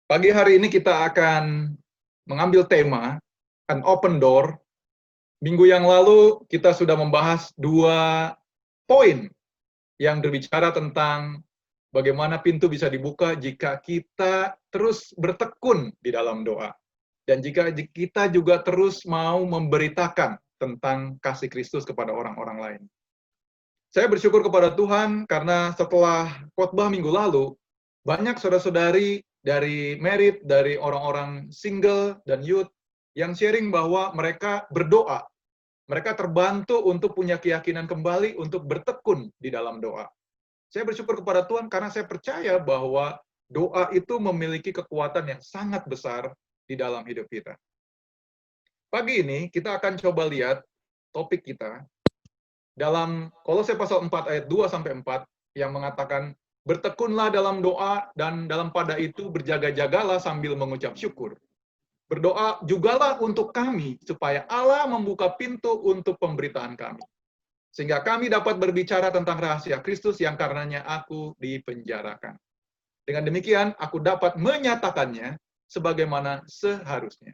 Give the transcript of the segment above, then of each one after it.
Pagi hari ini kita akan mengambil tema An Open Door. Minggu yang lalu kita sudah membahas 2 poin yang berbicara tentang bagaimana pintu bisa dibuka jika kita terus bertekun di dalam doa. Dan jika kita juga terus mau memberitakan tentang kasih Kristus kepada orang-orang lain. Saya bersyukur kepada Tuhan karena setelah khotbah minggu lalu, banyak saudara-saudari dari married, dari orang-orang single dan youth yang sharing bahwa mereka berdoa. Mereka terbantu untuk punya keyakinan kembali untuk bertekun di dalam doa. Saya bersyukur kepada Tuhan karena saya percaya bahwa doa itu memiliki kekuatan yang sangat besar di dalam hidup kita. Pagi ini kita akan coba lihat topik kita dalam Kolose pasal 4 ayat 2 sampai 4 yang mengatakan bertekunlah dalam doa dan dalam pada itu berjaga-jagalah sambil mengucap syukur. Berdoa jugalah untuk kami supaya Allah membuka pintu untuk pemberitaan kami. Sehingga kami dapat berbicara tentang rahasia Kristus yang karenanya aku dipenjarakan. Dengan demikian aku dapat menyatakannya sebagaimana seharusnya.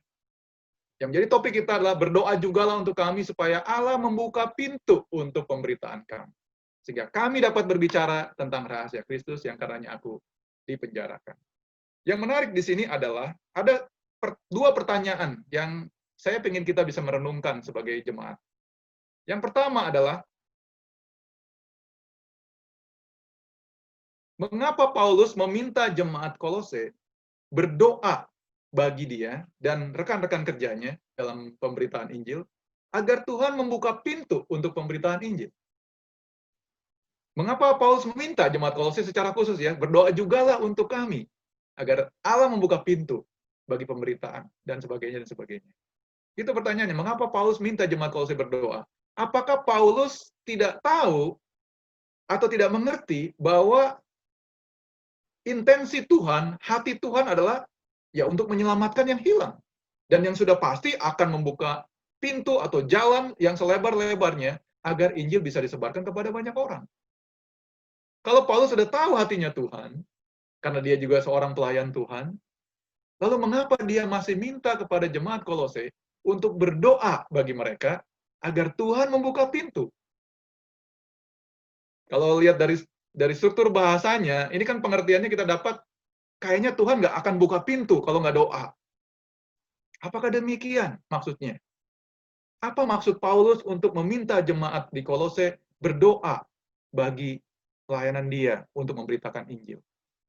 Yang menjadi topik kita adalah berdoa jugalah untuk kami supaya Allah membuka pintu untuk pemberitaan kami. Sehingga kami dapat berbicara tentang rahasia Kristus yang karenanya aku dipenjarakan. Yang menarik di sini adalah ada 2 pertanyaan yang saya ingin kita bisa merenungkan sebagai jemaat. Yang pertama adalah, mengapa Paulus meminta jemaat Kolose berdoa bagi dia dan rekan-rekan kerjanya dalam pemberitaan Injil, agar Tuhan membuka pintu untuk pemberitaan Injil? Mengapa Paulus meminta jemaat Kolose secara khusus ya, berdoa jugalah untuk kami, agar Allah membuka pintu bagi pemberitaan, dan sebagainya, dan sebagainya. Itu pertanyaannya, mengapa Paulus minta jemaat Kolose berdoa? Apakah Paulus tidak tahu atau tidak mengerti bahwa intensi Tuhan, hati Tuhan adalah ya untuk menyelamatkan yang hilang. Dan yang sudah pasti akan membuka pintu atau jalan yang selebar-lebarnya agar Injil bisa disebarkan kepada banyak orang. Kalau Paulus sudah tahu hatinya Tuhan, karena dia juga seorang pelayan Tuhan, lalu mengapa dia masih minta kepada jemaat Kolose untuk berdoa bagi mereka agar Tuhan membuka pintu? Kalau lihat dari struktur bahasanya, ini kan pengertiannya kita dapat, kayaknya Tuhan nggak akan buka pintu kalau nggak doa. Apakah demikian maksudnya? Apa maksud Paulus untuk meminta jemaat di Kolose berdoa bagi pelayanan dia untuk memberitakan Injil?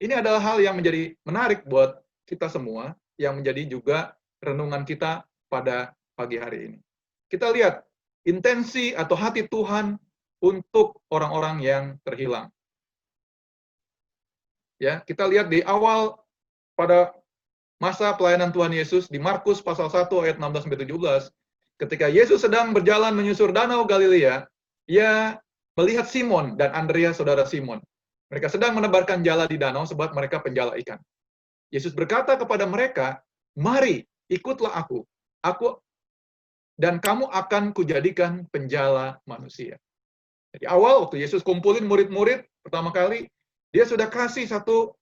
Ini adalah hal yang menjadi menarik buat kita semua, yang menjadi juga renungan kita pada pagi hari ini. Kita lihat intensi atau hati Tuhan untuk orang-orang yang terhilang. Ya, kita lihat di awal pada masa pelayanan Tuhan Yesus di Markus pasal 1 ayat 16 sampai 17, ketika Yesus sedang berjalan menyusur danau Galilea, ia melihat Simon dan Andreas saudara Simon. Mereka sedang menebarkan jala di danau sebab mereka penjala ikan. Yesus berkata kepada mereka, "Mari, ikutlah aku. Dan kamu akan kujadikan penjala manusia." Jadi awal waktu Yesus kumpulin murid-murid pertama kali, dia sudah kasih satu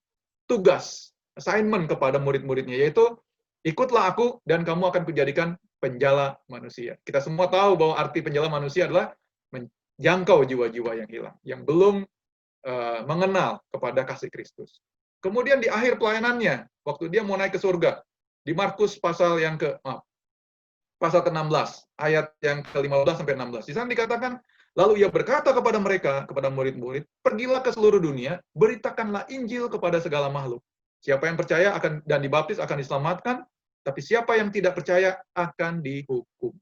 tugas, assignment kepada murid-muridnya, yaitu ikutlah aku dan kamu akan kujadikan penjala manusia. Kita semua tahu bahwa arti penjala manusia adalah menjangkau jiwa-jiwa yang hilang, yang belum mengenal kepada kasih Kristus. Kemudian di akhir pelayanannya, waktu dia mau naik ke surga, di Markus pasal pasal ke-16, ayat yang ke-15 sampai 16. Di sana dikatakan, lalu ia berkata kepada mereka, kepada murid-murid, pergilah ke seluruh dunia, beritakanlah Injil kepada segala makhluk. Siapa yang percaya dan dibaptis akan diselamatkan, tapi siapa yang tidak percaya akan dihukum.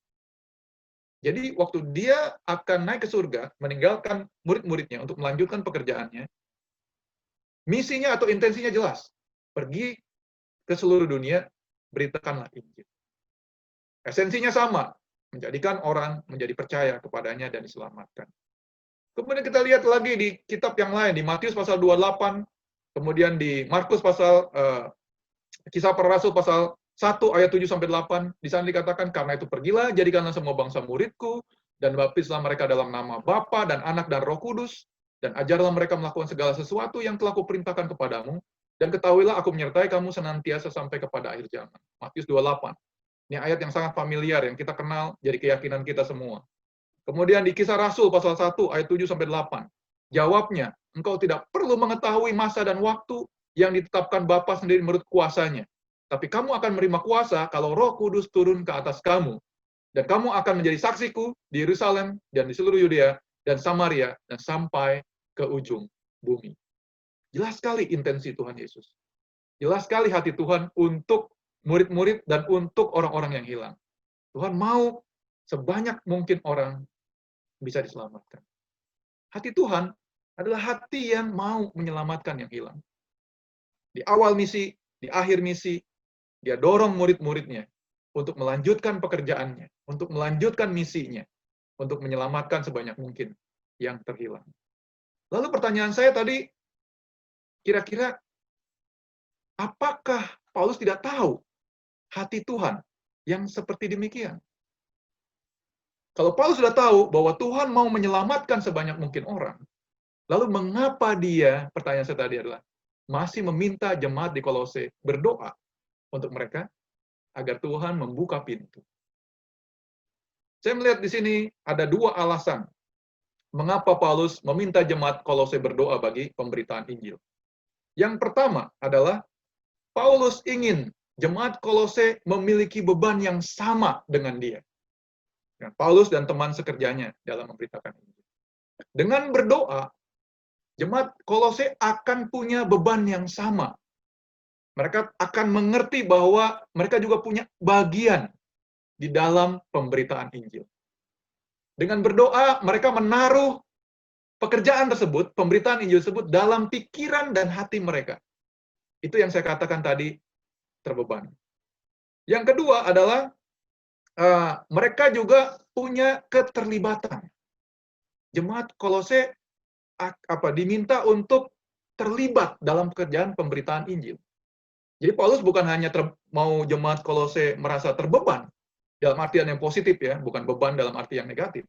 Jadi waktu dia akan naik ke surga, meninggalkan murid-muridnya untuk melanjutkan pekerjaannya, misinya atau intensinya jelas. Pergi ke seluruh dunia, beritakanlah Injil. Esensinya sama, menjadikan orang menjadi percaya kepadanya dan diselamatkan. Kemudian kita lihat lagi di kitab yang lain, di Matius pasal 28, kemudian di Markus pasal Kisah Para Rasul pasal 1 ayat 7 sampai 8, di sana dikatakan, karena itu pergilah, jadikanlah semua bangsa muridku, dan baptislah mereka dalam nama Bapa dan Anak dan Roh Kudus, dan ajarlah mereka melakukan segala sesuatu yang telah kuperintahkan kepadamu, Dan ketahuilah aku menyertai kamu senantiasa sampai kepada akhir zaman. Matius 28. Ini ayat yang sangat familiar, yang kita kenal, jadi keyakinan kita semua. Kemudian di Kisah Rasul pasal 1 ayat 7-8. Jawabnya, engkau tidak perlu mengetahui masa dan waktu yang ditetapkan Bapa sendiri menurut kuasanya. Tapi kamu akan menerima kuasa kalau Roh Kudus turun ke atas kamu. Dan kamu akan menjadi saksiku di Yerusalem dan di seluruh Yudea dan Samaria dan sampai ke ujung bumi. Jelas sekali intensi Tuhan Yesus. Jelas sekali hati Tuhan untuk murid-murid dan untuk orang-orang yang hilang. Tuhan mau sebanyak mungkin orang bisa diselamatkan. Hati Tuhan adalah hati yang mau menyelamatkan yang hilang. Di awal misi, di akhir misi, dia dorong murid-muridnya untuk melanjutkan pekerjaannya, untuk melanjutkan misinya, untuk menyelamatkan sebanyak mungkin yang terhilang. Lalu pertanyaan saya tadi, kira-kira apakah Paulus tidak tahu hati Tuhan yang seperti demikian? Kalau Paulus sudah tahu bahwa Tuhan mau menyelamatkan sebanyak mungkin orang, lalu mengapa dia, pertanyaan saya tadi adalah, masih meminta jemaat di Kolose berdoa untuk mereka agar Tuhan membuka pintu? Saya melihat di sini ada dua alasan mengapa Paulus meminta jemaat Kolose berdoa bagi pemberitaan Injil. Yang pertama adalah Paulus ingin jemaat Kolose memiliki beban yang sama dengan dia. Paulus dan teman sekerjanya dalam memberitakan Injil. Dengan berdoa, jemaat Kolose akan punya beban yang sama. Mereka akan mengerti bahwa mereka juga punya bagian di dalam pemberitaan Injil. Dengan berdoa, mereka menaruh pekerjaan tersebut, pemberitaan Injil tersebut dalam pikiran dan hati mereka. Itu yang saya katakan tadi, terbeban. Yang kedua adalah mereka juga punya keterlibatan. Jemaat Kolose diminta untuk terlibat dalam pekerjaan pemberitaan Injil. Jadi Paulus bukan hanya mau jemaat Kolose merasa terbeban dalam artian yang positif ya, bukan beban dalam arti yang negatif.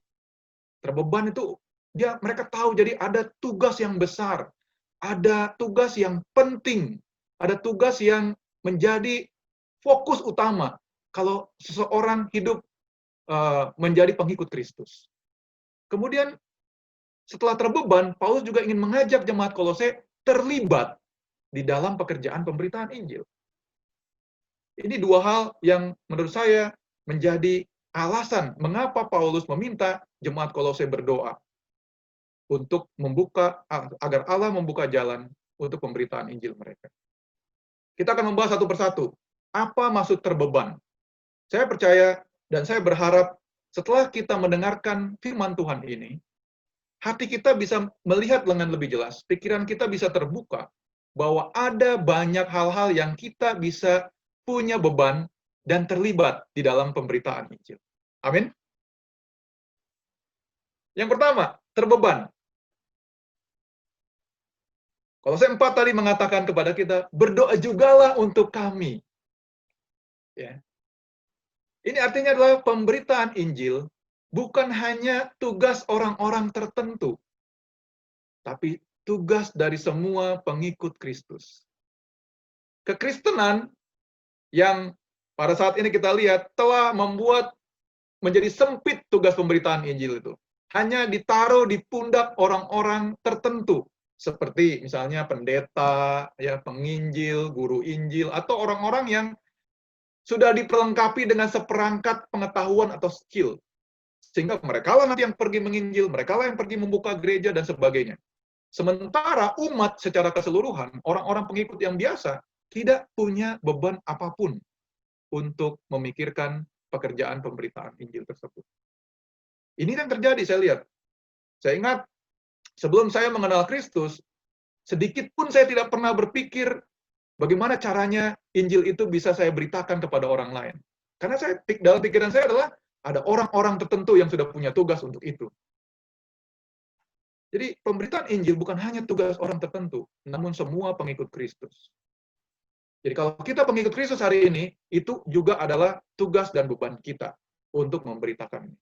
Terbeban itu mereka tahu jadi ada tugas yang besar, ada tugas yang penting, ada tugas yang menjadi fokus utama kalau seseorang hidup menjadi pengikut Kristus. Kemudian setelah terbeban, Paulus juga ingin mengajak jemaat Kolose terlibat di dalam pekerjaan pemberitaan Injil. Ini dua hal yang menurut saya menjadi alasan mengapa Paulus meminta jemaat Kolose berdoa untuk agar Allah membuka jalan untuk pemberitaan Injil mereka. Kita akan membahas satu persatu. Apa maksud terbeban? Saya percaya dan saya berharap setelah kita mendengarkan firman Tuhan ini, hati kita bisa melihat dengan lebih jelas, pikiran kita bisa terbuka, bahwa ada banyak hal-hal yang kita bisa punya beban dan terlibat di dalam pemberitaan Injil. Amin. Yang pertama, terbeban. Kolose 4 tadi mengatakan kepada kita, berdoa jugalah untuk kami. Ya. Ini artinya adalah pemberitaan Injil bukan hanya tugas orang-orang tertentu, tapi tugas dari semua pengikut Kristus. Kekristenan yang pada saat ini kita lihat telah membuat menjadi sempit tugas pemberitaan Injil itu. Hanya ditaruh di pundak orang-orang tertentu, seperti misalnya pendeta, ya penginjil, guru Injil, atau orang-orang yang sudah diperlengkapi dengan seperangkat pengetahuan atau skill. Sehingga mereka lah nanti yang pergi menginjil, mereka lah yang pergi membuka gereja, dan sebagainya. Sementara umat secara keseluruhan, orang-orang pengikut yang biasa, tidak punya beban apapun untuk memikirkan pekerjaan pemberitaan Injil tersebut. Ini yang terjadi, saya lihat. Saya ingat, sebelum saya mengenal Kristus, sedikit pun saya tidak pernah berpikir bagaimana caranya Injil itu bisa saya beritakan kepada orang lain. Karena dalam pikiran saya adalah ada orang-orang tertentu yang sudah punya tugas untuk itu. Jadi pemberitaan Injil bukan hanya tugas orang tertentu, namun semua pengikut Kristus. Jadi kalau kita pengikut Kristus hari ini, itu juga adalah tugas dan beban kita untuk memberitakannya.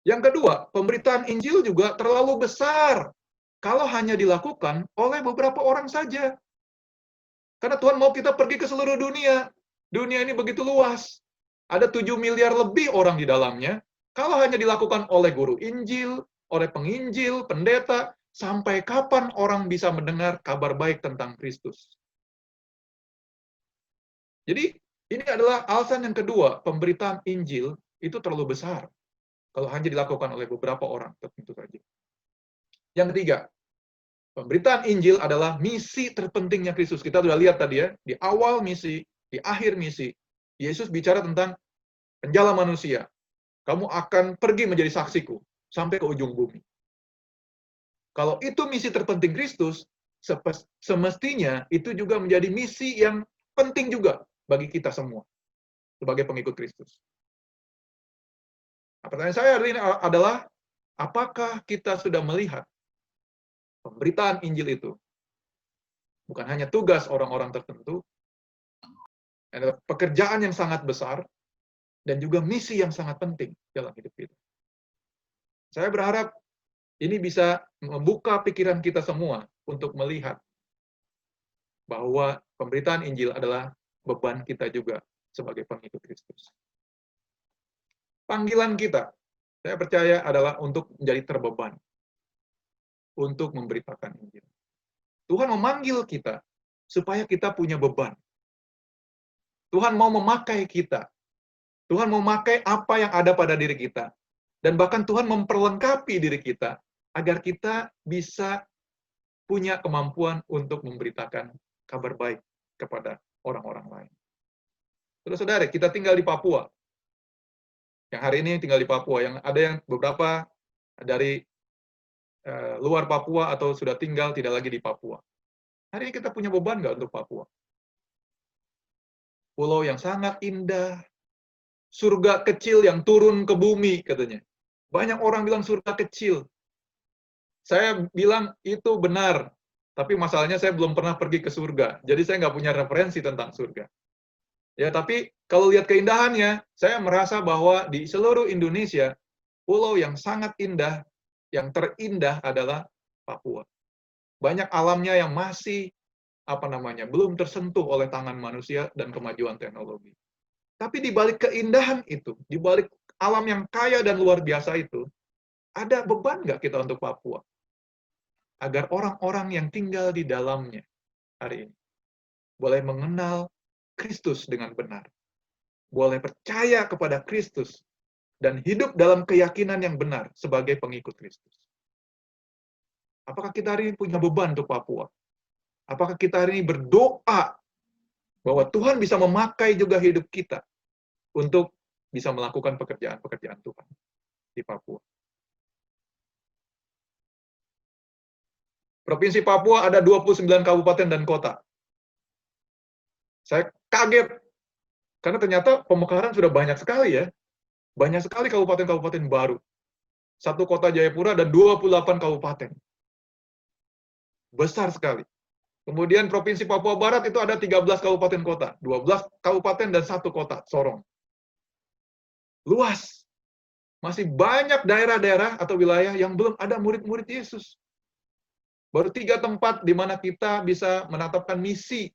Yang kedua, pemberitaan Injil juga terlalu besar kalau hanya dilakukan oleh beberapa orang saja. Karena Tuhan mau kita pergi ke seluruh dunia. Dunia ini begitu luas. Ada 7 miliar lebih orang di dalamnya. Kalau hanya dilakukan oleh guru Injil, oleh penginjil, pendeta, sampai kapan orang bisa mendengar kabar baik tentang Kristus? Jadi, ini adalah alasan yang kedua, pemberitaan Injil itu terlalu besar. Kalau hanya dilakukan oleh beberapa orang, tentu saja. Yang ketiga, pemberitaan Injil adalah misi terpentingnya Kristus. Kita sudah lihat tadi ya, di awal misi, di akhir misi, Yesus bicara tentang penjala manusia. Kamu akan pergi menjadi saksiku sampai ke ujung bumi. Kalau itu misi terpenting Kristus, semestinya itu juga menjadi misi yang penting juga bagi kita semua sebagai pengikut Kristus. Nah, pertanyaan saya hari ini adalah, apakah kita sudah melihat pemberitaan Injil itu bukan hanya tugas orang-orang tertentu, adalah pekerjaan yang sangat besar, dan juga misi yang sangat penting dalam hidup kita. Saya berharap ini bisa membuka pikiran kita semua untuk melihat bahwa pemberitaan Injil adalah beban kita juga sebagai pengikut Kristus. Panggilan kita, saya percaya, adalah untuk menjadi terbeban, untuk memberitakan Injil. Tuhan memanggil kita supaya kita punya beban. Tuhan mau memakai kita. Tuhan mau memakai apa yang ada pada diri kita. Dan bahkan Tuhan memperlengkapi diri kita agar kita bisa punya kemampuan untuk memberitakan kabar baik kepada orang-orang lain. Saudara-saudara, kita tinggal di Papua. Yang hari ini tinggal di Papua, yang ada yang beberapa dari luar Papua atau sudah tinggal tidak lagi di Papua. Hari ini kita punya beban nggak untuk Papua? Pulau yang sangat indah, surga kecil yang turun ke bumi katanya. Banyak orang bilang surga kecil. Saya bilang itu benar, tapi masalahnya saya belum pernah pergi ke surga, jadi saya nggak punya referensi tentang surga. Ya, tapi kalau lihat keindahannya, saya merasa bahwa di seluruh Indonesia, pulau yang sangat indah, yang terindah adalah Papua. Banyak alamnya yang masih belum tersentuh oleh tangan manusia dan kemajuan teknologi. Tapi di balik keindahan itu, di balik alam yang kaya dan luar biasa itu, ada beban nggak kita untuk Papua? Agar orang-orang yang tinggal di dalamnya hari ini boleh mengenal Kristus dengan benar. Boleh percaya kepada Kristus dan hidup dalam keyakinan yang benar sebagai pengikut Kristus. Apakah kita hari ini punya beban untuk Papua? Apakah kita hari ini berdoa bahwa Tuhan bisa memakai juga hidup kita untuk bisa melakukan pekerjaan-pekerjaan Tuhan di Papua? Provinsi Papua ada 29 kabupaten dan kota. Saya kaget, karena ternyata pemekaran sudah banyak sekali ya. Banyak sekali kabupaten-kabupaten baru. Satu kota Jayapura dan 28 kabupaten. Besar sekali. Kemudian Provinsi Papua Barat itu ada 13 kabupaten kota. 12 kabupaten dan 1 kota, Sorong. Luas. Masih banyak daerah-daerah atau wilayah yang belum ada murid-murid Yesus. Baru 3 tempat di mana kita bisa menetapkan misi.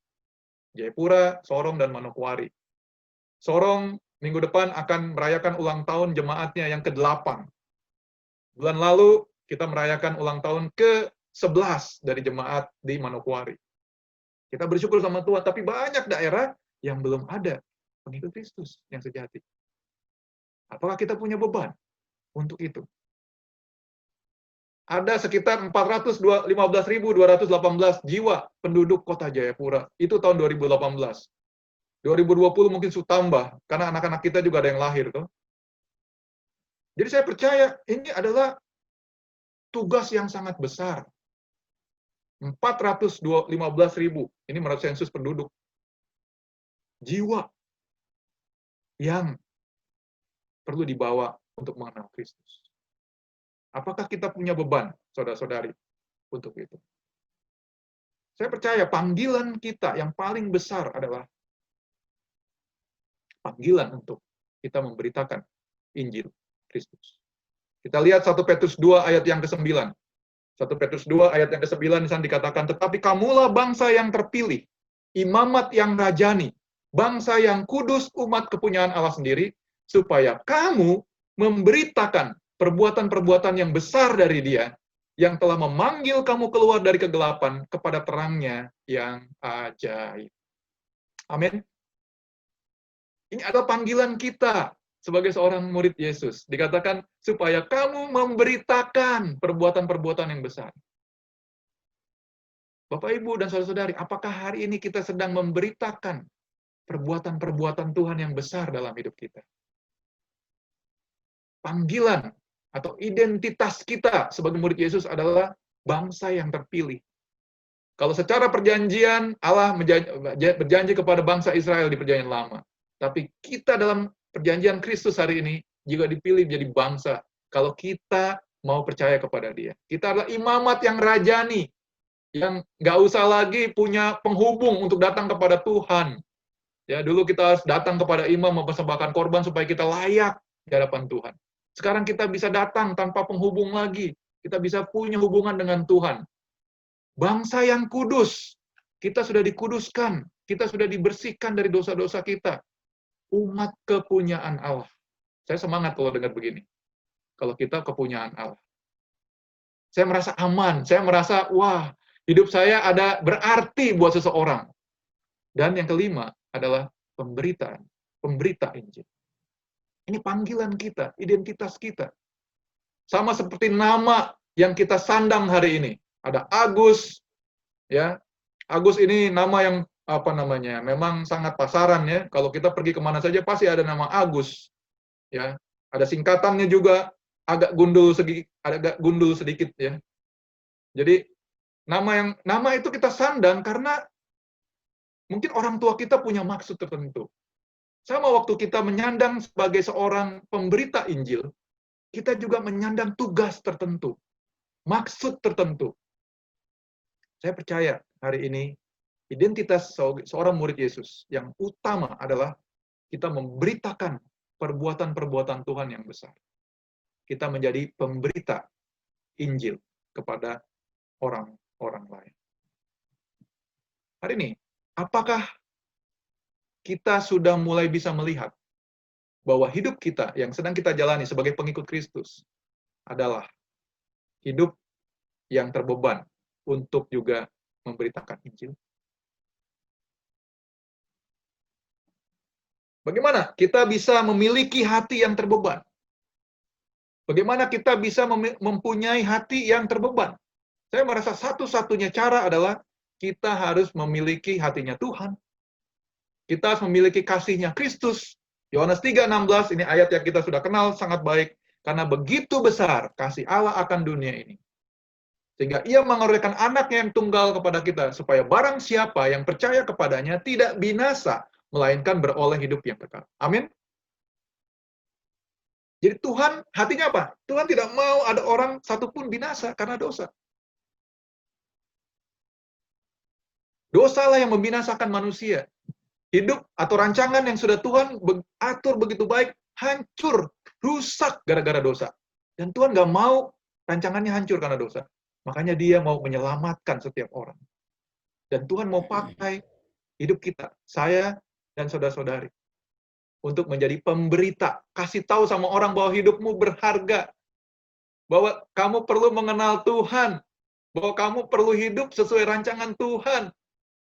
Jayapura, Sorong, dan Manokwari. Sorong minggu depan akan merayakan ulang tahun jemaatnya yang ke-8. Bulan lalu kita merayakan ulang tahun ke-11 dari jemaat di Manokwari. Kita bersyukur sama Tuhan, tapi banyak daerah yang belum ada pengikut Kristus yang sejati. Apakah kita punya beban untuk itu? Ada sekitar 415.218 jiwa penduduk kota Jayapura. Itu tahun 2018. 2020 mungkin sudah tambah, karena anak-anak kita juga ada yang lahir. Tuh. Jadi saya percaya ini adalah tugas yang sangat besar. 415.000, ini menurut sensus penduduk. Jiwa yang perlu dibawa untuk mengenal Kristus. Apakah kita punya beban, saudara-saudari, untuk itu? Saya percaya panggilan kita yang paling besar adalah panggilan untuk kita memberitakan Injil Kristus. Kita lihat 1 Petrus 2 ayat yang ke-9. 1 Petrus 2 ayat yang ke-9 di sana dikatakan, tetapi kamulah bangsa yang terpilih, imamat yang rajani, bangsa yang kudus, umat kepunyaan Allah sendiri, supaya kamu memberitakan perbuatan-perbuatan yang besar dari Dia, yang telah memanggil kamu keluar dari kegelapan kepada terangnya yang ajaib. Amin. Ini adalah panggilan kita sebagai seorang murid Yesus. Dikatakan, supaya kamu memberitakan perbuatan-perbuatan yang besar. Bapak, Ibu, dan saudara-saudari, apakah hari ini kita sedang memberitakan perbuatan-perbuatan Tuhan yang besar dalam hidup kita? Panggilan atau identitas kita sebagai murid Yesus adalah bangsa yang terpilih. Kalau secara perjanjian, Allah berjanji kepada bangsa Israel di perjanjian lama. Tapi kita dalam perjanjian Kristus hari ini juga dipilih menjadi bangsa kalau kita mau percaya kepada Dia. Kita adalah imamat yang rajani, yang nggak usah lagi punya penghubung untuk datang kepada Tuhan. Ya, dulu kita harus datang kepada imam mempersembahkan korban supaya kita layak di hadapan Tuhan. Sekarang kita bisa datang tanpa penghubung lagi. Kita bisa punya hubungan dengan Tuhan. Bangsa yang kudus, kita sudah dikuduskan, kita sudah dibersihkan dari dosa-dosa kita. Umat kepunyaan Allah. Saya semangat kalau dengar begini. Kalau kita kepunyaan Allah. Saya merasa aman, saya merasa, wah, hidup saya ada berarti buat seseorang. Dan yang kelima adalah pemberita Injil. Ini panggilan kita, identitas kita. Sama seperti nama yang kita sandang hari ini. Ada Agus, ya. Agus ini nama yang memang sangat pasaran ya. Kalau kita pergi kemana saja pasti ada nama Agus, ya. Ada singkatannya juga agak gundul sedikit ya. Jadi nama itu kita sandang karena mungkin orang tua kita punya maksud tertentu. Sama waktu kita menyandang sebagai seorang pemberita Injil, kita juga menyandang tugas tertentu, maksud tertentu. Saya percaya hari ini identitas seorang murid Yesus yang utama adalah kita memberitakan perbuatan-perbuatan Tuhan yang besar. Kita menjadi pemberita Injil kepada orang-orang lain. Hari ini, apakah kita sudah mulai bisa melihat bahwa hidup kita yang sedang kita jalani sebagai pengikut Kristus adalah hidup yang terbeban untuk juga memberitakan Injil? Bagaimana kita bisa memiliki hati yang terbeban? Bagaimana kita bisa mempunyai hati yang terbeban? Saya merasa satu-satunya cara adalah kita harus memiliki hatinya Tuhan. Kita harus memiliki kasihnya Kristus. Yohanes 3:16, ini ayat yang kita sudah kenal sangat baik. Karena begitu besar kasih Allah akan dunia ini. Sehingga ia mengaruniakan anaknya yang tunggal kepada kita, supaya barang siapa yang percaya kepadanya tidak binasa, melainkan beroleh hidup yang kekal. Amin. Jadi Tuhan, hatinya apa? Tuhan tidak mau ada orang satupun binasa karena dosa. Dosalah yang membinasakan manusia. Hidup atau rancangan yang sudah Tuhan atur begitu baik, hancur, rusak gara-gara dosa. Dan Tuhan nggak mau rancangannya hancur karena dosa. Makanya Dia mau menyelamatkan setiap orang. Dan Tuhan mau pakai hidup kita, saya dan saudara-saudari, untuk menjadi pemberita. Kasih tahu sama orang bahwa hidupmu berharga. Bahwa kamu perlu mengenal Tuhan. Bahwa kamu perlu hidup sesuai rancangan Tuhan.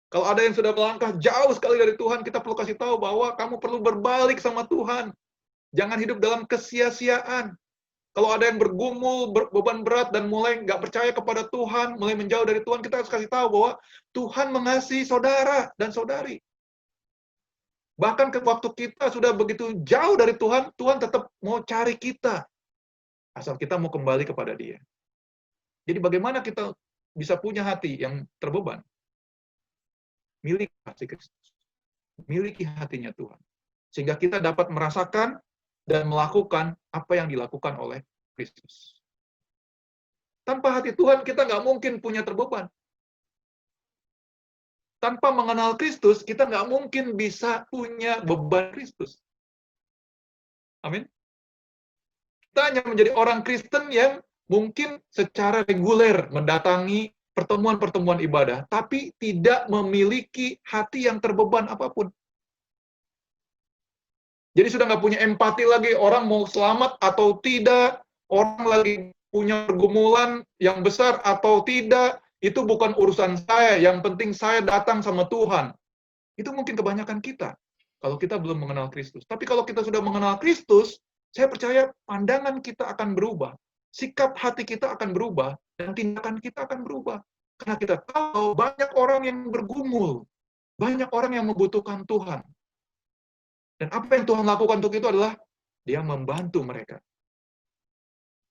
Kalau ada yang sudah melangkah jauh sekali dari Tuhan, kita perlu kasih tahu bahwa kamu perlu berbalik sama Tuhan. Jangan hidup dalam kesia-siaan. Kalau ada yang bergumul, beban berat, dan mulai nggak percaya kepada Tuhan, mulai menjauh dari Tuhan, kita harus kasih tahu bahwa Tuhan mengasihi saudara dan saudari. Bahkan waktu kita sudah begitu jauh dari Tuhan, Tuhan tetap mau cari kita. Asal kita mau kembali kepada Dia. Jadi bagaimana kita bisa punya hati yang terbeban? Miliki hati Kristus. Miliki hatinya Tuhan. Sehingga kita dapat merasakan dan melakukan apa yang dilakukan oleh Kristus. Tanpa hati Tuhan, kita nggak mungkin punya terbeban. Tanpa mengenal Kristus, kita nggak mungkin bisa punya beban Kristus. Amin. Kita hanya menjadi orang Kristen yang mungkin secara reguler mendatangi pertemuan-pertemuan ibadah, tapi tidak memiliki hati yang terbeban apapun. Jadi sudah nggak punya empati lagi, orang mau selamat atau tidak, orang lagi punya pergumulan yang besar atau tidak, itu bukan urusan saya, yang penting saya datang sama Tuhan. Itu mungkin kebanyakan kita, kalau kita belum mengenal Kristus. Tapi kalau kita sudah mengenal Kristus, saya percaya pandangan kita akan berubah, sikap hati kita akan berubah, dan tindakan kita akan berubah. Karena kita tahu banyak orang yang bergumul, banyak orang yang membutuhkan Tuhan. Dan apa yang Tuhan lakukan untuk itu adalah Dia membantu mereka.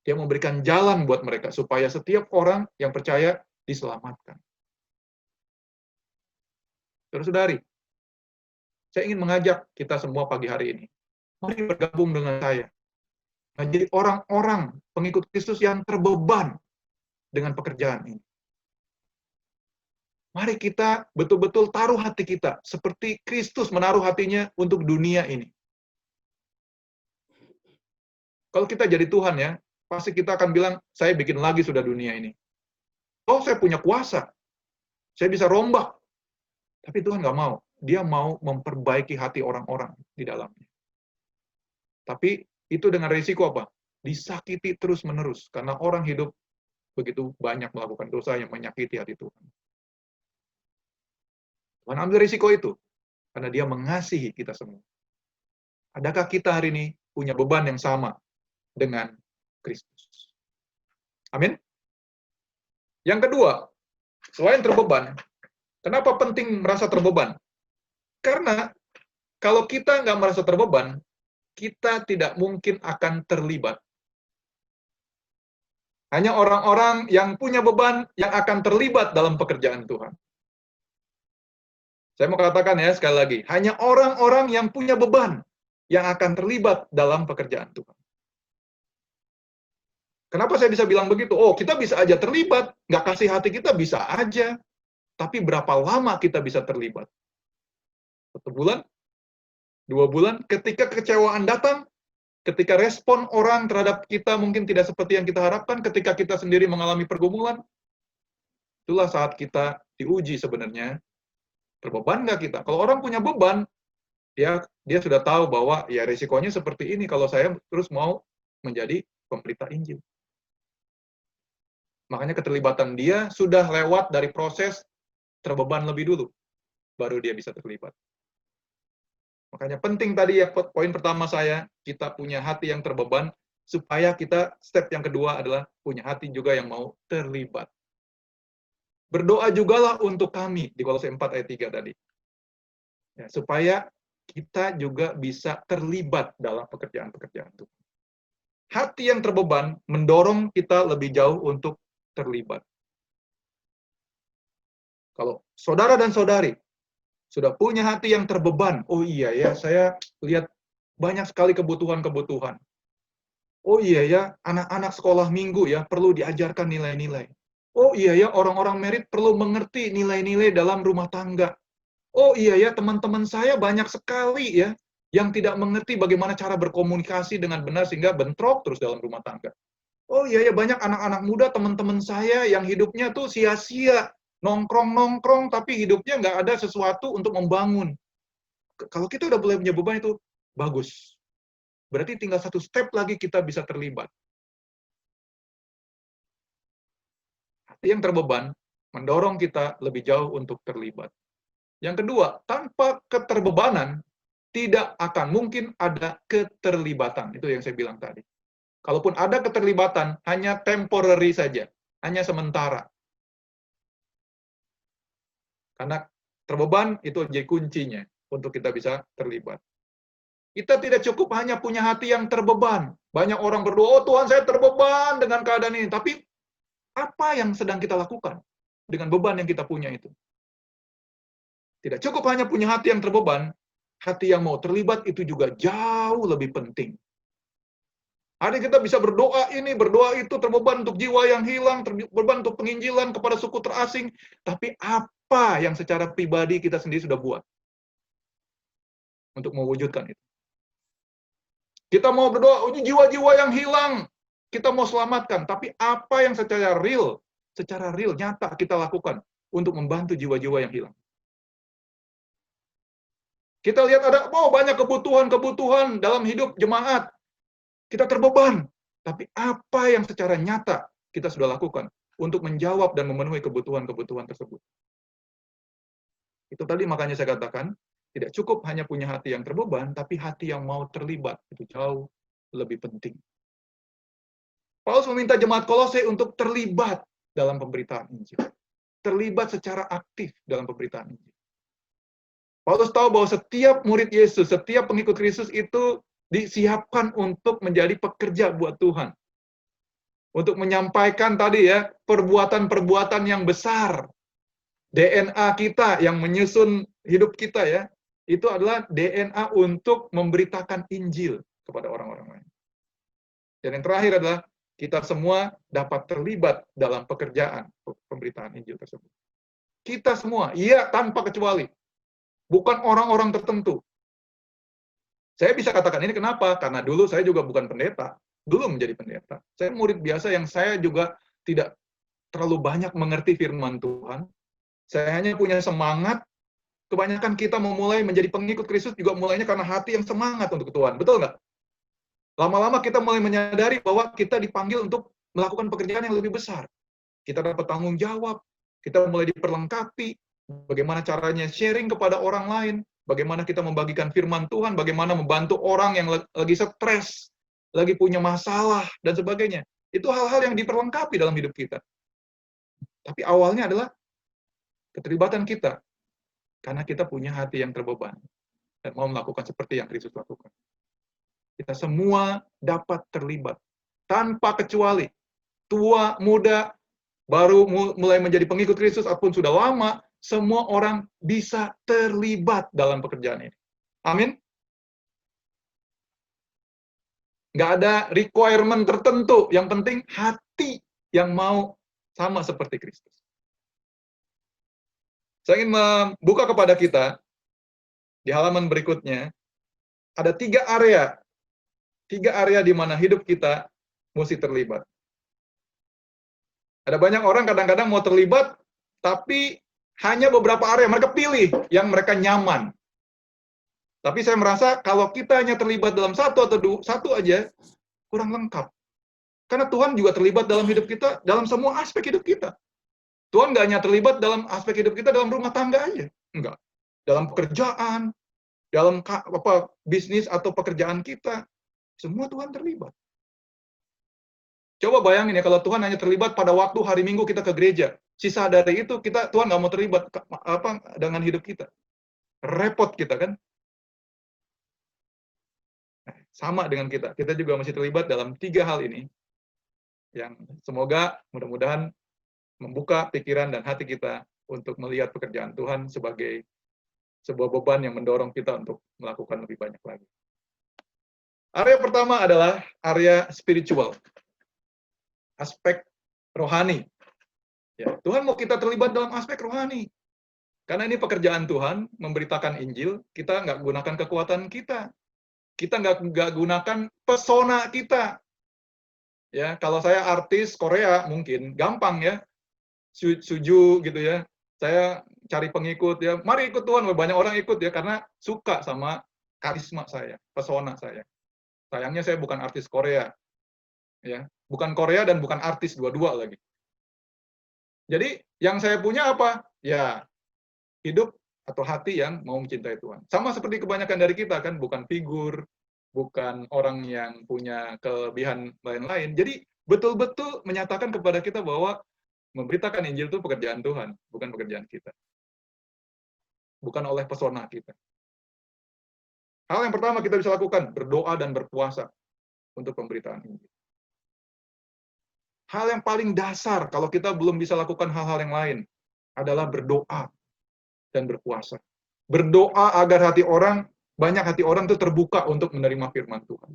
Dia memberikan jalan buat mereka supaya setiap orang yang percaya diselamatkan. Saudara-saudari, saya ingin mengajak kita semua pagi hari ini. Mari bergabung dengan saya. Menjadi orang-orang pengikut Kristus yang terbeban dengan pekerjaan ini. Mari kita betul-betul taruh hati kita seperti Kristus menaruh hatinya untuk dunia ini. Kalau kita jadi Tuhan ya, pasti kita akan bilang, saya bikin lagi sudah dunia ini. Oh, saya punya kuasa. Saya bisa rombak. Tapi Tuhan nggak mau. Dia mau memperbaiki hati orang-orang di dalamnya. Tapi itu dengan risiko apa? Disakiti terus-menerus. Karena orang hidup begitu banyak melakukan dosa yang menyakiti hati Tuhan. Tuhan ambil risiko itu. Karena Dia mengasihi kita semua. Adakah kita hari ini punya beban yang sama dengan Kristus? Amin. Yang kedua, selain terbeban, kenapa penting merasa terbeban? Karena kalau kita nggak merasa terbeban, kita tidak mungkin akan terlibat. Hanya orang-orang yang punya beban yang akan terlibat dalam pekerjaan Tuhan. Saya mau katakan ya sekali lagi, hanya orang-orang yang punya beban yang akan terlibat dalam pekerjaan Tuhan. Kenapa saya bisa bilang begitu? Oh, kita bisa aja terlibat, nggak kasih hati kita bisa aja. Tapi berapa lama kita bisa terlibat? 1 bulan? 2 bulan? Ketika kekecewaan datang, ketika respon orang terhadap kita mungkin tidak seperti yang kita harapkan, ketika kita sendiri mengalami pergumulan, itulah saat kita diuji sebenarnya. Terbeban nggak kita? Kalau orang punya beban, dia sudah tahu bahwa ya risikonya seperti ini kalau saya terus mau menjadi pemberita Injil. Makanya keterlibatan dia sudah lewat dari proses terbeban lebih dulu, baru dia bisa terlibat. Makanya penting tadi ya, poin pertama saya, kita punya hati yang terbeban, supaya kita, step yang kedua adalah punya hati juga yang mau terlibat. Berdoa jugalah untuk kami, di Kolose 4 ayat 3 tadi. Ya, supaya kita juga bisa terlibat dalam pekerjaan-pekerjaan Tuhan. Hati yang terbeban mendorong kita lebih jauh untuk terlibat. Kalau saudara dan saudari sudah punya hati yang terbeban, oh iya ya, saya lihat banyak sekali kebutuhan-kebutuhan. Oh iya ya, anak-anak sekolah minggu ya, perlu diajarkan nilai-nilai. Oh iya ya, orang-orang merit perlu mengerti nilai-nilai dalam rumah tangga. Oh iya ya, teman-teman saya banyak sekali ya, yang tidak mengerti bagaimana cara berkomunikasi dengan benar sehingga bentrok terus dalam rumah tangga. Oh iya ya, banyak anak-anak muda teman-teman saya yang hidupnya tuh sia-sia, nongkrong-nongkrong tapi hidupnya nggak ada sesuatu untuk membangun. Kalau kita udah boleh punya beban itu bagus. Berarti tinggal satu step lagi kita bisa terlibat. Hati yang terbeban mendorong kita lebih jauh untuk terlibat. Yang kedua, tanpa keterbebanan tidak akan mungkin ada keterlibatan. Itu yang saya bilang tadi. Kalaupun ada keterlibatan, hanya temporary saja, hanya sementara. Karena terbeban itu jadi kuncinya untuk kita bisa terlibat. Kita tidak cukup hanya punya hati yang terbeban. Banyak orang berdoa, oh Tuhan saya terbeban dengan keadaan ini. Tapi apa yang sedang kita lakukan dengan beban yang kita punya itu? Tidak cukup hanya punya hati yang terbeban, hati yang mau terlibat itu juga jauh lebih penting. Hari kita bisa berdoa ini, berdoa itu, terbeban untuk jiwa yang hilang, terbeban untuk penginjilan kepada suku terasing. Tapi apa yang secara pribadi kita sendiri sudah buat untuk mewujudkan itu? Kita mau berdoa, jiwa-jiwa yang hilang, kita mau selamatkan. Tapi apa yang secara real secara real, nyata kita lakukan untuk membantu jiwa-jiwa yang hilang? Kita lihat ada banyak kebutuhan-kebutuhan dalam hidup jemaat. Kita terbeban. Tapi apa yang secara nyata kita sudah lakukan untuk menjawab dan memenuhi kebutuhan-kebutuhan tersebut? Itu tadi makanya saya katakan, tidak cukup hanya punya hati yang terbeban, tapi hati yang mau terlibat. Itu jauh lebih penting. Paulus meminta jemaat Kolose untuk terlibat dalam pemberitaan Injil. Terlibat secara aktif dalam pemberitaan Injil. Paulus tahu bahwa setiap murid Yesus, setiap pengikut Kristus itu disiapkan untuk menjadi pekerja buat Tuhan. Untuk menyampaikan tadi ya, perbuatan-perbuatan yang besar. DNA kita yang menyusun hidup kita ya, itu adalah DNA untuk memberitakan Injil kepada orang-orang lain. Dan yang terakhir adalah kita semua dapat terlibat dalam pekerjaan pemberitaan Injil tersebut. Kita semua, iya tanpa kecuali. Bukan orang-orang tertentu. Saya bisa katakan ini kenapa? Karena dulu saya juga bukan pendeta. Dulu menjadi pendeta. Saya murid biasa yang saya juga tidak terlalu banyak mengerti firman Tuhan. Saya hanya punya semangat. Kebanyakan kita memulai menjadi pengikut Kristus juga mulainya karena hati yang semangat untuk Tuhan. Betul nggak? Lama-lama kita mulai menyadari bahwa kita dipanggil untuk melakukan pekerjaan yang lebih besar. Kita dapat tanggung jawab. Kita mulai diperlengkapi. Bagaimana caranya sharing kepada orang lain, bagaimana kita membagikan firman Tuhan, bagaimana membantu orang yang lagi stres, lagi punya masalah, dan sebagainya. Itu hal-hal yang diperlengkapi dalam hidup kita. Tapi awalnya adalah keterlibatan kita, karena kita punya hati yang terbeban, dan mau melakukan seperti yang Kristus lakukan. Kita semua dapat terlibat, tanpa kecuali, tua, muda, baru mulai menjadi pengikut Kristus, ataupun sudah lama, semua orang bisa terlibat dalam pekerjaan ini. Amin? Nggak ada requirement tertentu. Yang penting hati yang mau sama seperti Kristus. Saya ingin membuka kepada kita, di halaman berikutnya, ada 3 area. 3 area di mana hidup kita mesti terlibat. Ada banyak orang kadang-kadang mau terlibat, tapi hanya beberapa area mereka pilih yang mereka nyaman. Tapi saya merasa kalau kita hanya terlibat dalam satu aja, kurang lengkap. Karena Tuhan juga terlibat dalam hidup kita, dalam semua aspek hidup kita. Tuhan nggak hanya terlibat dalam aspek hidup kita dalam rumah tangga aja. Enggak. Dalam pekerjaan, dalam bisnis atau pekerjaan kita, semua Tuhan terlibat. Coba bayangin ya, kalau Tuhan hanya terlibat pada waktu hari Minggu kita ke gereja. Sisa dari itu, Tuhan nggak mau terlibat dengan hidup kita. Repot kita kan? Sama dengan kita. Kita juga masih terlibat dalam 3 hal ini. Yang semoga mudah-mudahan membuka pikiran dan hati kita untuk melihat pekerjaan Tuhan sebagai sebuah beban yang mendorong kita untuk melakukan lebih banyak lagi. Area pertama adalah area spiritual. Aspek rohani. Ya, Tuhan mau kita terlibat dalam aspek rohani. Karena ini pekerjaan Tuhan, memberitakan Injil, kita nggak gunakan kekuatan kita. Kita nggak gunakan pesona kita. Ya, kalau saya artis Korea mungkin gampang ya, suju gitu ya. Saya cari pengikut ya, mari ikut Tuhan. Banyak orang ikut ya karena suka sama karisma saya, pesona saya. Sayangnya saya bukan artis Korea, ya, bukan Korea dan bukan artis dua-dua lagi. Jadi yang saya punya apa? Ya, hidup atau hati yang mau mencintai Tuhan. Sama seperti kebanyakan dari kita kan, bukan figur, bukan orang yang punya kelebihan lain-lain. Jadi betul-betul menyatakan kepada kita bahwa memberitakan Injil itu pekerjaan Tuhan, bukan pekerjaan kita. Bukan oleh pesona kita. Hal yang pertama kita bisa lakukan, berdoa dan berpuasa untuk pemberitaan Injil. Hal yang paling dasar kalau kita belum bisa lakukan hal-hal yang lain adalah berdoa dan berpuasa. Berdoa agar banyak hati orang itu terbuka untuk menerima firman Tuhan.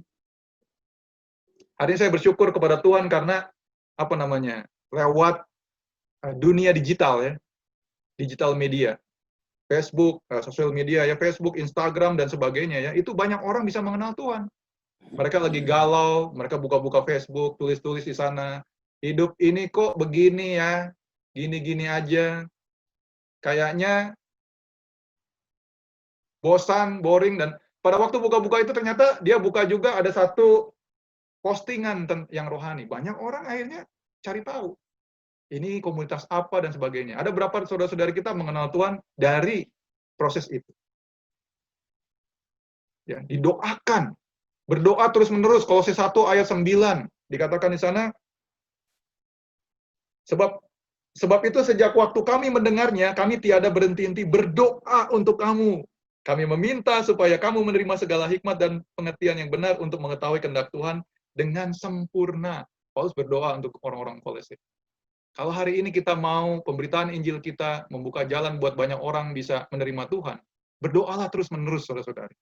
Hari ini saya bersyukur kepada Tuhan karena lewat dunia digital ya, digital media, Facebook, sosial media ya, Facebook, Instagram dan sebagainya ya, itu banyak orang bisa mengenal Tuhan. Mereka lagi galau, mereka buka-buka Facebook, tulis-tulis di sana. hidup ini kok begini ya, gini-gini aja, kayaknya bosan, boring, dan pada waktu buka-buka itu ternyata dia buka juga ada satu postingan yang rohani. Banyak orang akhirnya cari tahu, ini komunitas apa dan sebagainya. Ada berapa saudara-saudari kita mengenal Tuhan dari proses itu. Ya, didoakan, berdoa terus-menerus. Kolose 1 ayat 9 dikatakan di sana, sebab itu sejak waktu kami mendengarnya, kami tiada berhenti-henti berdoa untuk kamu. Kami meminta supaya kamu menerima segala hikmat dan pengertian yang benar untuk mengetahui kehendak Tuhan dengan sempurna. Paulus berdoa untuk orang-orang Kolose. Kalau hari ini kita mau pemberitaan Injil kita membuka jalan buat banyak orang bisa menerima Tuhan, berdoalah terus-menerus, saudara-saudari.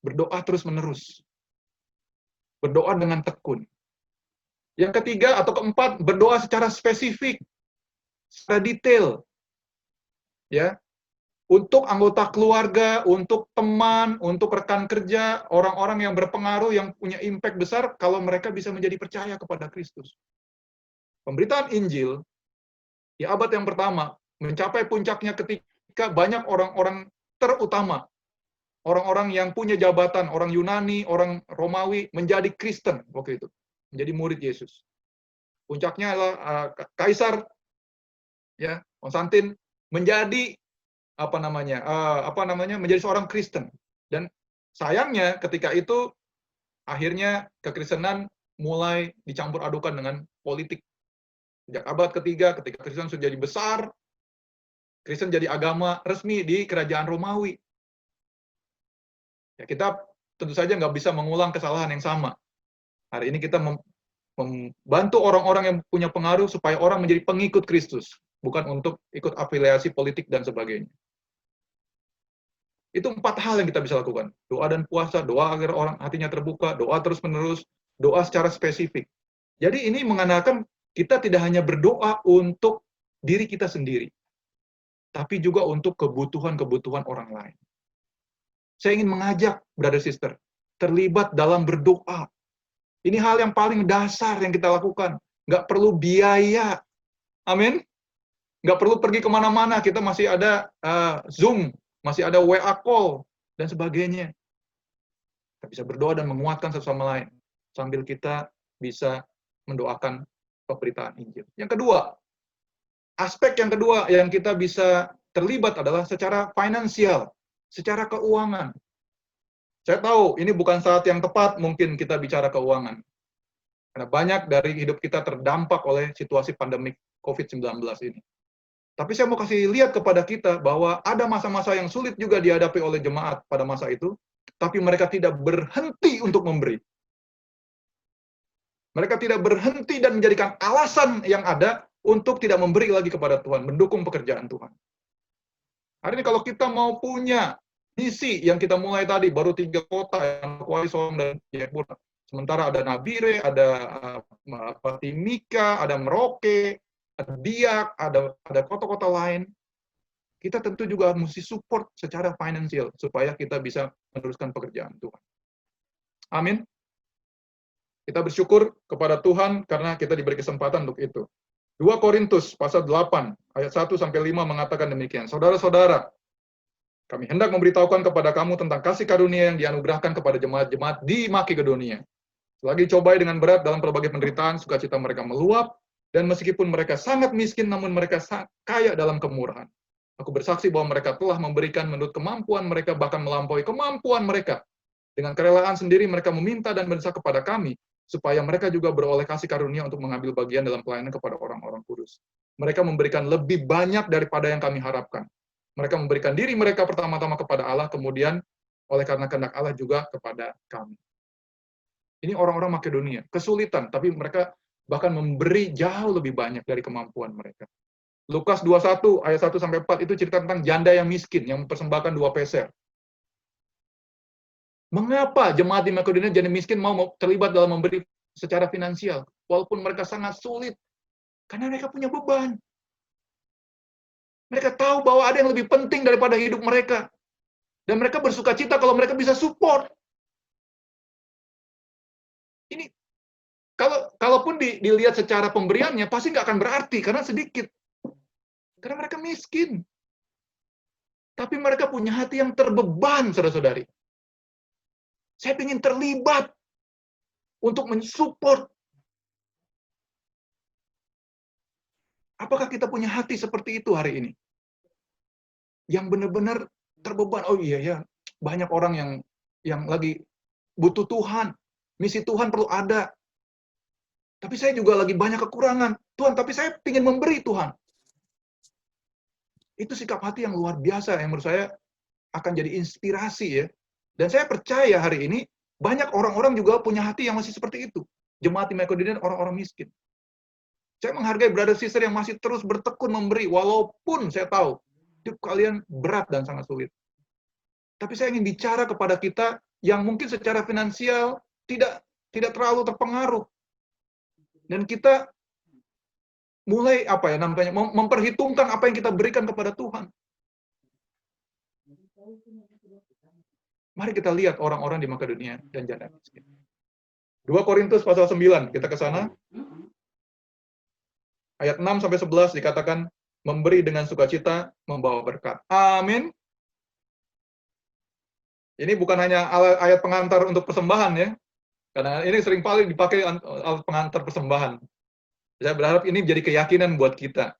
Berdoa terus-menerus. Berdoa dengan tekun. Yang ketiga atau keempat, berdoa secara spesifik, secara detail. Ya, untuk anggota keluarga, untuk teman, untuk rekan kerja, orang-orang yang berpengaruh, yang punya impact besar, kalau mereka bisa menjadi percaya kepada Kristus. Pemberitaan Injil di abad yang pertama mencapai puncaknya ketika banyak orang-orang terutama, orang-orang yang punya jabatan, orang Yunani, orang Romawi, menjadi Kristen waktu itu, menjadi murid Yesus. Puncaknya adalah Kaisar, ya, Konstantin menjadi menjadi seorang Kristen. Dan sayangnya ketika itu akhirnya kekristenan mulai dicampur adukan dengan politik. Sejak abad ketiga, ketika Kristen sudah jadi besar, Kristen jadi agama resmi di kerajaan Romawi. Ya, kita tentu saja nggak bisa mengulang kesalahan yang sama. Hari ini kita membantu orang-orang yang punya pengaruh supaya orang menjadi pengikut Kristus, bukan untuk ikut afiliasi politik dan sebagainya. Itu 4 hal yang kita bisa lakukan. Doa dan puasa, doa agar orang hatinya terbuka, doa terus-menerus, doa secara spesifik. Jadi ini mengandalkan kita tidak hanya berdoa untuk diri kita sendiri, tapi juga untuk kebutuhan-kebutuhan orang lain. Saya ingin mengajak, brother sister, terlibat dalam berdoa. Ini hal yang paling dasar yang kita lakukan. Nggak perlu biaya. Amin. Nggak perlu pergi kemana-mana. Kita masih ada Zoom, masih ada WA call, dan sebagainya. Kita bisa berdoa dan menguatkan satu sama lain, sambil kita bisa mendoakan pemberitaan Injil. Yang kedua, aspek yang kedua yang kita bisa terlibat adalah secara finansial, secara keuangan. Saya tahu ini bukan saat yang tepat mungkin kita bicara keuangan. Karena banyak dari hidup kita terdampak oleh situasi pandemik COVID-19 ini. Tapi saya mau kasih lihat kepada kita bahwa ada masa-masa yang sulit juga dihadapi oleh jemaat pada masa itu, tapi mereka tidak berhenti untuk memberi. Mereka tidak berhenti dan menjadikan alasan yang ada untuk tidak memberi lagi kepada Tuhan, mendukung pekerjaan Tuhan. Hari ini kalau kita mau punya misi yang kita mulai tadi, baru 3 kota yang Kuali, Sorong, dan Jayapura. Sementara ada Nabire, ada Timika, ada Merauke, ada Biak, ada kota-kota lain. Kita tentu juga mesti support secara finansial supaya kita bisa meneruskan pekerjaan Tuhan. Amin. Kita bersyukur kepada Tuhan karena kita diberi kesempatan untuk itu. 2 Korintus pasal 8 ayat 1 sampai 5 mengatakan demikian. Saudara-saudara, kami hendak memberitahukan kepada kamu tentang kasih karunia yang dianugerahkan kepada jemaat-jemaat di Makedonia. Selagi cobai dengan berat dalam berbagai penderitaan, sukacita mereka meluap, dan meskipun mereka sangat miskin, namun mereka kaya dalam kemurahan. Aku bersaksi bahwa mereka telah memberikan menurut kemampuan mereka, bahkan melampaui kemampuan mereka. Dengan kerelaan sendiri mereka meminta dan mendesak kepada kami, supaya mereka juga beroleh kasih karunia untuk mengambil bagian dalam pelayanan kepada orang-orang kudus. Mereka memberikan lebih banyak daripada yang kami harapkan. Mereka memberikan diri mereka pertama-tama kepada Allah, kemudian oleh karena kehendak Allah juga kepada kami. Ini orang-orang Makedonia, kesulitan, tapi mereka bahkan memberi jauh lebih banyak dari kemampuan mereka. Lukas 21 ayat 1 sampai 4 itu cerita tentang janda yang miskin yang mempersembahkan 2 peser. Mengapa jemaat di Makedonia janda miskin mau terlibat dalam memberi secara finansial walaupun mereka sangat sulit? Karena mereka punya beban. Mereka tahu bahwa ada yang lebih penting daripada hidup mereka. Dan mereka bersuka cita kalau mereka bisa support. Ini kalaupun dilihat secara pemberiannya, pasti nggak akan berarti, karena sedikit. Karena mereka miskin. Tapi mereka punya hati yang terbeban, saudara-saudari. Saya ingin terlibat untuk mensupport. Apakah kita punya hati seperti itu hari ini? Yang benar-benar terbeban. Oh iya ya, banyak orang yang lagi butuh Tuhan. Misi Tuhan perlu ada. Tapi saya juga lagi banyak kekurangan. Tuhan, tapi saya ingin memberi Tuhan. Itu sikap hati yang luar biasa yang menurut saya akan jadi inspirasi ya. Dan saya percaya hari ini banyak orang-orang juga punya hati yang masih seperti itu. Jemaat di Makedonia orang-orang miskin. Saya menghargai brother sister yang masih terus bertekun memberi walaupun saya tahu hidup kalian berat dan sangat sulit. Tapi saya ingin bicara kepada kita yang mungkin secara finansial tidak terlalu terpengaruh. Dan kita mulai memperhitungkan apa yang kita berikan kepada Tuhan. Mari kita lihat orang-orang di Makedonia dan janda miskin. 2 Korintus pasal 9, kita ke sana. Ayat 6 sampai 11 dikatakan memberi dengan sukacita membawa berkat. Amin. Ini bukan hanya ayat pengantar untuk persembahan ya. Karena ini sering kali dipakai alat pengantar persembahan. Saya berharap ini menjadi keyakinan buat kita.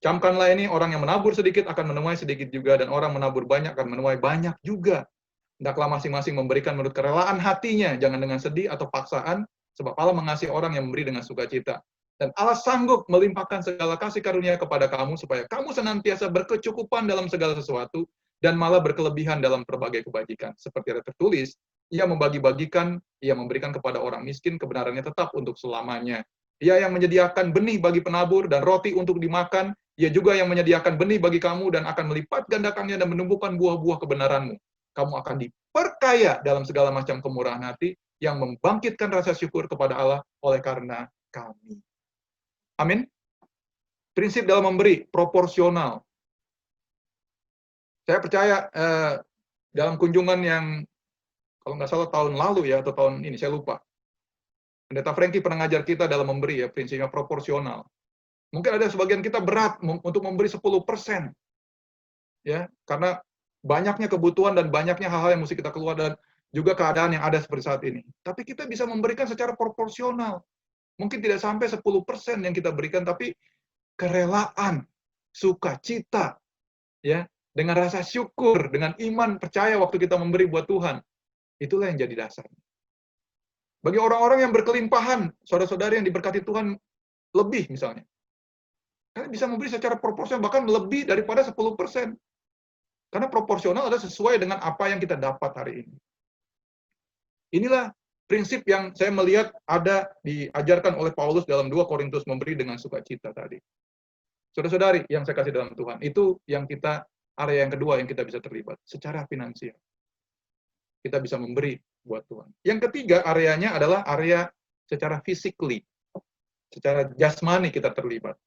Camkanlah ini, orang yang menabur sedikit akan menuai sedikit juga, dan orang menabur banyak akan menuai banyak juga. Hendaklah masing-masing memberikan menurut kerelaan hatinya, jangan dengan sedih atau paksaan, sebab Allah mengasihi orang yang memberi dengan sukacita. Dan Allah sanggup melimpahkan segala kasih karunia kepada kamu, supaya kamu senantiasa berkecukupan dalam segala sesuatu, dan malah berkelebihan dalam berbagai kebajikan. Seperti ada tertulis, ia membagi-bagikan, ia memberikan kepada orang miskin, kebenarannya tetap untuk selamanya. Ia yang menyediakan benih bagi penabur dan roti untuk dimakan, ia juga yang menyediakan benih bagi kamu dan akan melipat gandakannya dan menumbuhkan buah-buah kebenaranmu. Kamu akan diperkaya dalam segala macam kemurahan hati yang membangkitkan rasa syukur kepada Allah oleh karena kami. Amin. Prinsip dalam memberi, proporsional. Saya percaya dalam kunjungan yang, kalau nggak salah tahun lalu ya, atau tahun ini, saya lupa. Pendeta Frankie pernah ngajar kita dalam memberi ya, prinsipnya proporsional. Mungkin ada sebagian kita berat untuk memberi 10%. Ya, karena banyaknya kebutuhan dan banyaknya hal-hal yang mesti kita keluar dan juga keadaan yang ada seperti saat ini. Tapi kita bisa memberikan secara proporsional. Mungkin tidak sampai 10% yang kita berikan, tapi kerelaan, sukacita, ya, dengan rasa syukur, dengan iman, percaya waktu kita memberi buat Tuhan. Itulah yang jadi dasar. Bagi orang-orang yang berkelimpahan, saudara-saudari yang diberkati Tuhan lebih misalnya. Kalian bisa memberi secara proporsional, bahkan lebih daripada 10%. Karena proporsional adalah sesuai dengan apa yang kita dapat hari ini. Inilah prinsip yang saya melihat ada diajarkan oleh Paulus dalam 2 Korintus, memberi dengan sukacita tadi. Saudara-saudari yang saya kasih dalam Tuhan, itu yang kita, area yang kedua yang kita bisa terlibat, secara finansial. Kita bisa memberi buat Tuhan. Yang ketiga areanya adalah area secara physically, secara jasmani kita terlibat.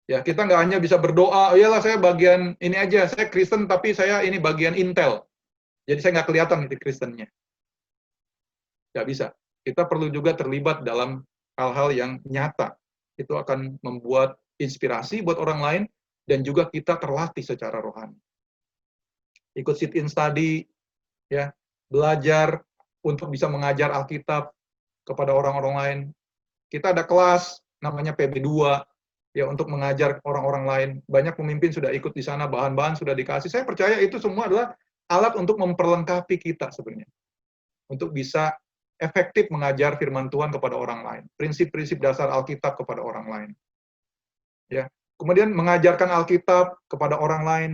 Ya, kita nggak hanya bisa berdoa, oh iyalah saya bagian ini aja, saya Kristen tapi saya ini bagian Intel. Jadi saya nggak kelihatan itu Kristennya. Nggak bisa. Kita perlu juga terlibat dalam hal-hal yang nyata. Itu akan membuat inspirasi buat orang lain, dan juga kita terlatih secara rohani. Ikut sit-in study, ya, belajar untuk bisa mengajar Alkitab kepada orang-orang lain. Kita ada kelas namanya PB2, ya, untuk mengajar orang-orang lain. Banyak pemimpin sudah ikut di sana, bahan-bahan sudah dikasih. Saya percaya itu semua adalah alat untuk memperlengkapi kita sebenarnya. Untuk bisa efektif mengajar firman Tuhan kepada orang lain. Prinsip-prinsip dasar Alkitab kepada orang lain. Ya. Kemudian mengajarkan Alkitab kepada orang lain.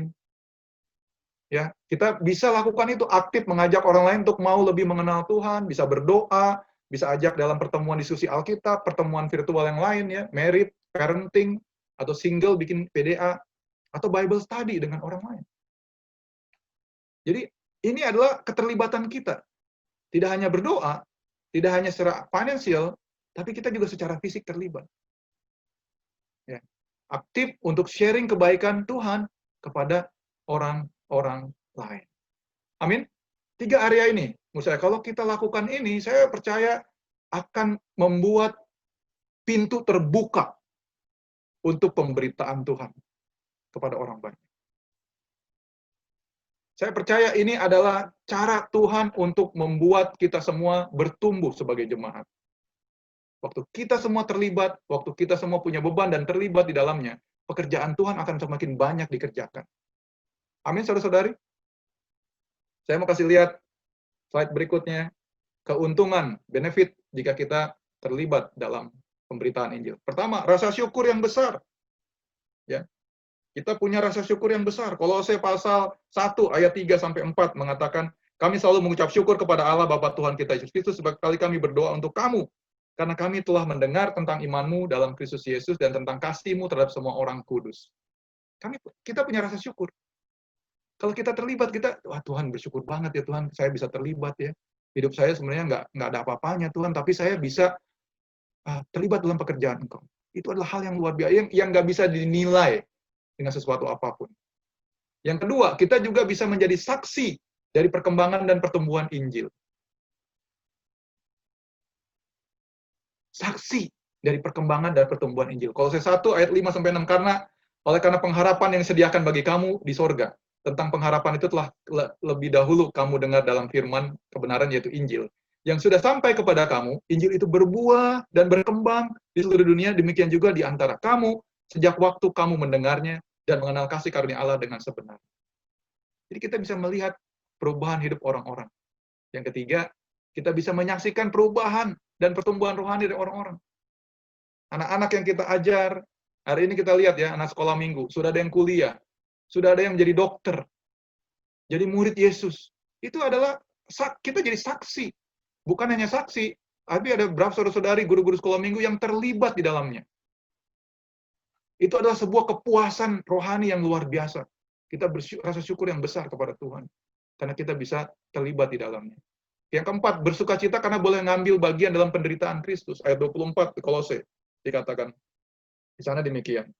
Ya, kita bisa lakukan itu, aktif mengajak orang lain untuk mau lebih mengenal Tuhan, bisa berdoa, bisa ajak dalam pertemuan diskusi Alkitab, pertemuan virtual yang lain ya, married, parenting, atau single bikin PDA, atau Bible study dengan orang lain. Jadi ini adalah keterlibatan kita. Tidak hanya berdoa, tidak hanya secara finansial, tapi kita juga secara fisik terlibat. Ya. Aktif untuk sharing kebaikan Tuhan kepada orang-orang lain. Amin. 3 area ini, menurut saya, kalau kita lakukan ini, saya percaya akan membuat pintu terbuka untuk pemberitaan Tuhan kepada orang banyak. Saya percaya ini adalah cara Tuhan untuk membuat kita semua bertumbuh sebagai jemaat. Waktu kita semua terlibat, waktu kita semua punya beban dan terlibat di dalamnya, pekerjaan Tuhan akan semakin banyak dikerjakan. Amin, saudara-saudari. Saya mau kasih lihat slide berikutnya, keuntungan, benefit jika kita terlibat dalam pemberitaan Injil. Pertama, rasa syukur yang besar. Ya. Kita punya rasa syukur yang besar. Kolose pasal 1 ayat 3 sampai 4 mengatakan, kami selalu mengucap syukur kepada Allah Bapa Tuhan kita Yesus Kristus sebab kali kami berdoa untuk kamu karena kami telah mendengar tentang imanmu dalam Kristus Yesus dan tentang kasihmu terhadap semua orang kudus. Kita punya rasa syukur. Kalau kita terlibat, wah Tuhan bersyukur banget ya Tuhan, saya bisa terlibat ya. Hidup saya sebenarnya nggak ada apa-apanya Tuhan, tapi saya bisa terlibat dalam pekerjaan Engkau. Itu adalah hal yang luar biasa, yang nggak bisa dinilai dengan sesuatu apapun. Yang kedua, kita juga bisa menjadi saksi dari perkembangan dan pertumbuhan Injil. Saksi dari perkembangan dan pertumbuhan Injil. Kolose 1 ayat 5 sampai 6 karena pengharapan yang disediakan bagi kamu di sorga. Tentang pengharapan itu telah lebih dahulu kamu dengar dalam firman kebenaran yaitu Injil. Yang sudah sampai kepada kamu, Injil itu berbuah dan berkembang di seluruh dunia, demikian juga di antara kamu sejak waktu kamu mendengarnya dan mengenal kasih karunia Allah dengan sebenarnya. Jadi kita bisa melihat perubahan hidup orang-orang. Yang ketiga, kita bisa menyaksikan perubahan dan pertumbuhan rohani dari orang-orang. Anak-anak yang kita ajar, hari ini kita lihat ya, anak sekolah minggu, sudah ada yang kuliah, sudah ada yang menjadi dokter, jadi murid Yesus. Itu adalah, kita jadi saksi. Bukan hanya saksi, tapi ada beberapa saudara-saudari, guru-guru sekolah minggu yang terlibat di dalamnya. Itu adalah sebuah kepuasan rohani yang luar biasa. Kita rasa syukur yang besar kepada Tuhan. Karena kita bisa terlibat di dalamnya. Yang keempat, bersukacita karena boleh ngambil bagian dalam penderitaan Kristus. Ayat 24 di Kolose dikatakan. Di sana demikian.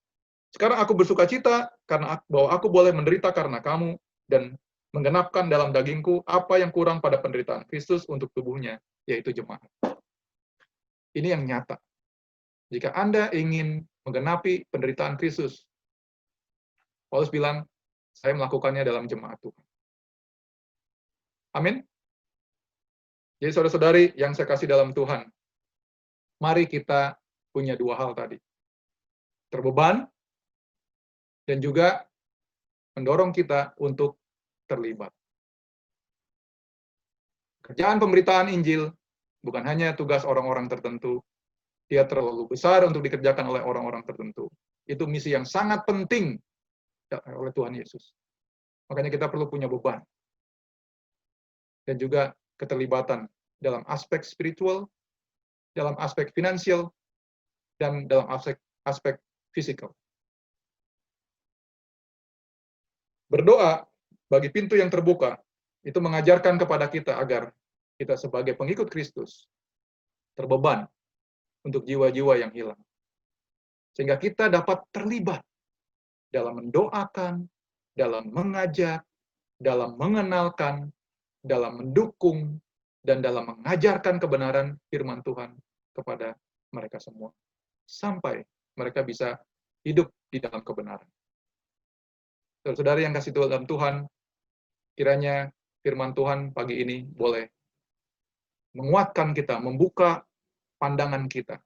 Sekarang aku bersukacita karena bahwa aku boleh menderita karena kamu dan menggenapkan dalam dagingku apa yang kurang pada penderitaan Kristus untuk tubuhnya, yaitu jemaat. Ini yang nyata. Jika Anda ingin menggenapi penderitaan Kristus, Paulus bilang, saya melakukannya dalam jemaat Tuhan. Amin. Jadi saudara-saudari yang saya kasih dalam Tuhan, mari kita punya dua hal tadi. Terbeban, dan juga mendorong kita untuk terlibat. Kerjaan pemberitaan Injil bukan hanya tugas orang-orang tertentu, dia terlalu besar untuk dikerjakan oleh orang-orang tertentu. Itu misi yang sangat penting oleh Tuhan Yesus. Makanya kita perlu punya beban. Dan juga keterlibatan dalam aspek spiritual, dalam aspek finansial, dan dalam aspek fisikal. Berdoa bagi pintu yang terbuka, itu mengajarkan kepada kita agar kita sebagai pengikut Kristus terbeban untuk jiwa-jiwa yang hilang. Sehingga kita dapat terlibat dalam mendoakan, dalam mengajak, dalam mengenalkan, dalam mendukung, dan dalam mengajarkan kebenaran firman Tuhan kepada mereka semua. Sampai mereka bisa hidup di dalam kebenaran. Saudara-saudari yang kasih dalam Tuhan, kiranya firman Tuhan pagi ini boleh menguatkan kita, membuka pandangan kita,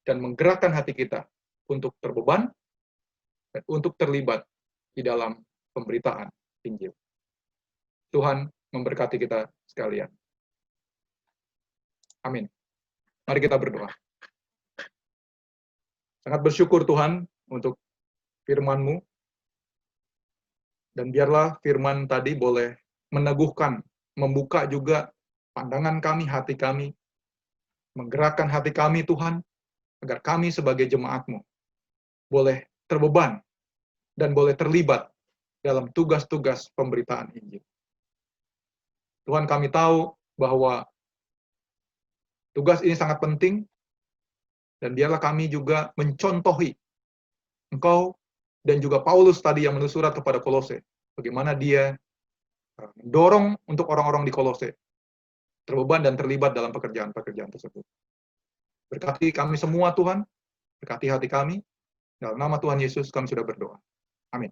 dan menggerakkan hati kita untuk terbeban, dan untuk terlibat di dalam pemberitaan Injil. Tuhan memberkati kita sekalian. Amin. Mari kita berdoa. Sangat bersyukur Tuhan untuk firman-Mu, dan biarlah firman tadi boleh meneguhkan, membuka juga pandangan kami, hati kami, menggerakkan hati kami Tuhan, agar kami sebagai jemaat-Mu boleh terbeban dan boleh terlibat dalam tugas-tugas pemberitaan Injil. Tuhan, kami tahu bahwa tugas ini sangat penting, dan biarlah kami juga mencontohi Engkau dan juga Paulus tadi yang menulis surat kepada Kolose, bagaimana dia mendorong untuk orang-orang di Kolose terbeban dan terlibat dalam pekerjaan-pekerjaan tersebut. Berkati kami semua Tuhan, Berkati hati kami. Dalam nama Tuhan Yesus kami sudah berdoa. Amin.